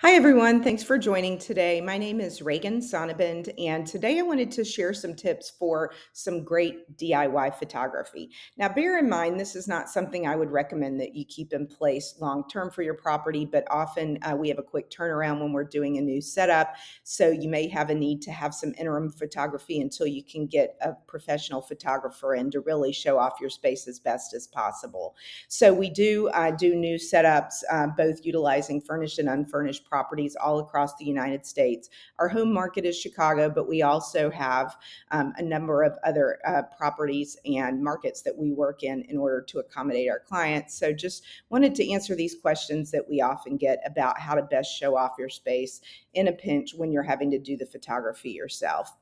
Hi, everyone. Thanks for joining today. My name is Reagan Sonnabend, and today I wanted to share some tips for some great DIY photography. Now, bear in mind, this is not something I would recommend that you keep in place long term for your property, but often we have a quick turnaround when we're doing a new setup. So you may have a need to have some interim photography until you can get a professional photographer in to really show off your space as best as possible. So we do new setups, both utilizing furnished and unfurnished properties all across the United States. Our home market is Chicago, but we also have a number of other properties and markets that we work in order to accommodate our clients. So just wanted to answer these questions that we often get about how to best show off your space in a pinch when you're having to do the photography yourself.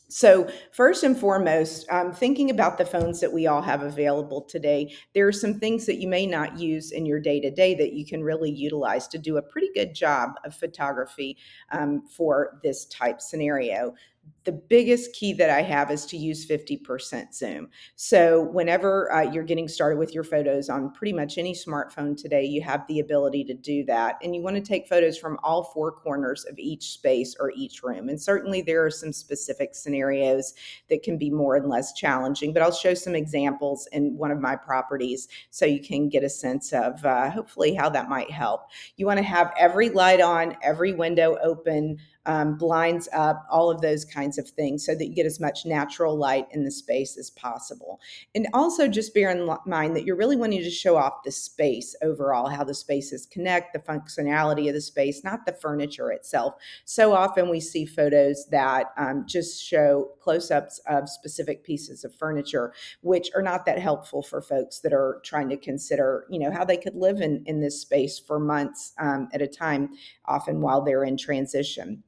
So, first and foremost, thinking about the phones that we all have available today, there are some things that you may not use in your day to day that you can really utilize to do a pretty good job of photography for this type scenario. The biggest key that I have is to use 50% zoom. So, whenever you're getting started with your photos on pretty much any smartphone today, you have the ability to do that. And you want to take photos from all four corners of each space or each room. And certainly, there are some specific scenarios that can be more and less challenging, but I'll show some examples in one of my properties so you can get a sense of hopefully how that might help. You want to have every light on, every window open, blinds up, all of those kinds of things so that you get as much natural light in the space as possible. And also just bear in mind that you're really wanting to show off the space overall, how the spaces connect, the functionality of the space, not the furniture itself. So often we see photos that just show close-ups of specific pieces of furniture, which are not that helpful for folks that are trying to consider, how they could live in this space for months at a time, often while they're in transition.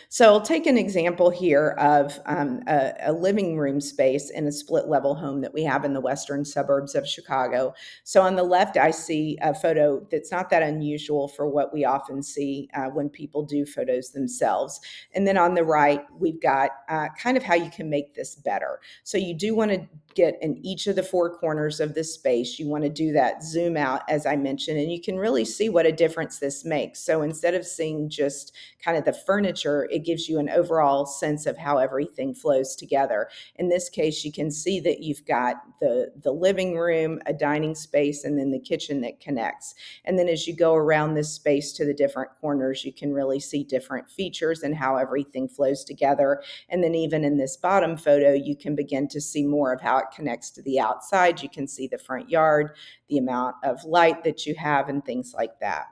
So I'll take an example here of a living room space in a split level home that we have in the western suburbs of Chicago. So on the left, I see a photo that's not that unusual for what we often see when people do photos themselves. And then on the right, we've got kind of how you can make this better. So you do want to get in each of the four corners of this space. You want to do that zoom out, as I mentioned, and you can really see what a difference this makes. So instead of seeing just kind of the furniture, it gives you an overall sense of how everything flows together. In this case, you can see that you've got the living room, a dining space, and then the kitchen that connects. And then as you go around this space to the different corners, you can really see different features and how everything flows together. And then even in this bottom photo, you can begin to see more of how it connects to the outside. You can see the front yard, the amount of light that you have, and things like that.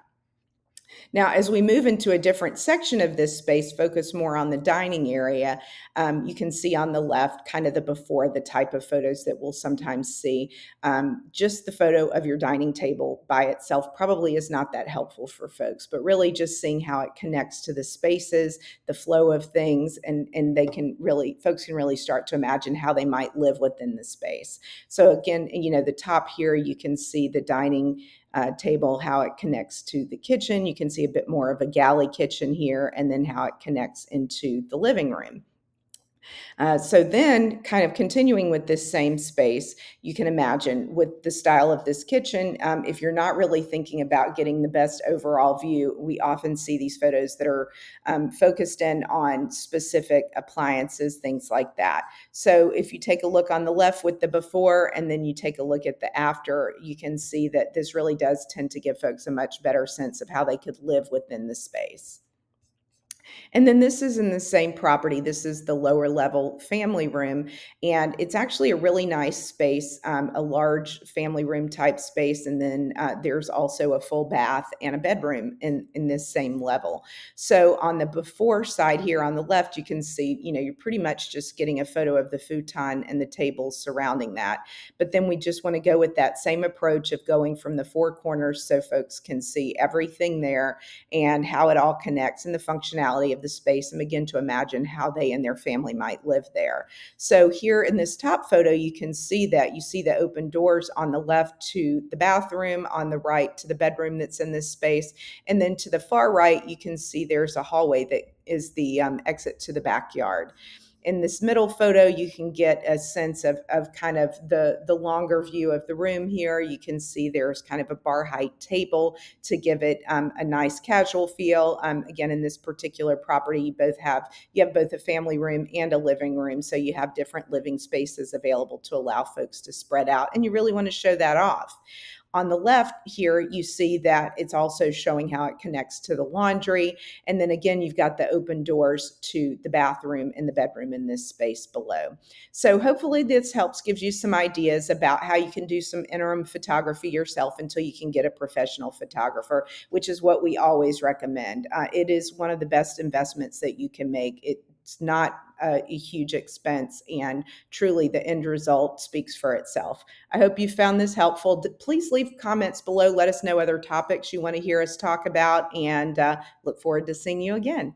Now, as we move into a different section of this space, focus more on the dining area, you can see on the left kind of the before, the type of photos that we'll sometimes see. Just the photo of your dining table by itself probably is not that helpful for folks, but really just seeing how it connects to the spaces, the flow of things, and folks can really start to imagine how they might live within the space. So again, the top here, you can see the dining table, how it connects to the kitchen. You can see a bit more of a galley kitchen here, and then how it connects into the living room. So then, kind of continuing with this same space, you can imagine with the style of this kitchen, if you're not really thinking about getting the best overall view, we often see these photos that are focused in on specific appliances, things like that. So if you take a look on the left with the before and then you take a look at the after, you can see that this really does tend to give folks a much better sense of how they could live within the space. And then this is in the same property. This is the lower level family room. And it's actually a really nice space, a large family room type space. And then there's also a full bath and a bedroom in this same level. So on the before side here on the left, you can see, you're pretty much just getting a photo of the futon and the tables surrounding that. But then we just want to go with that same approach of going from the four corners so folks can see everything there and how it all connects and the functionality of the space, and begin to imagine how they and their family might live there. So here in this top photo, you can see that you see the open doors on the left to the bathroom, on the right to the bedroom that's in this space. And then to the far right, you can see there's a hallway that is the exit to the backyard. In this middle photo, you can get a sense of kind of the longer view of the room here. You can see there's kind of a bar height table to give it a nice casual feel. Again, in this particular property, you have both a family room and a living room, so you have different living spaces available to allow folks to spread out, and you really want to show that off. On the left here, you see that it's also showing how it connects to the laundry. And then again, you've got the open doors to the bathroom and the bedroom in this space below. So hopefully this helps, gives you some ideas about how you can do some interim photography yourself until you can get a professional photographer, which is what we always recommend. It is one of the best investments that you can make. It's not a huge expense, and truly the end result speaks for itself. I hope you found this helpful. Please leave comments below. Let us know other topics you want to hear us talk about, and look forward to seeing you again.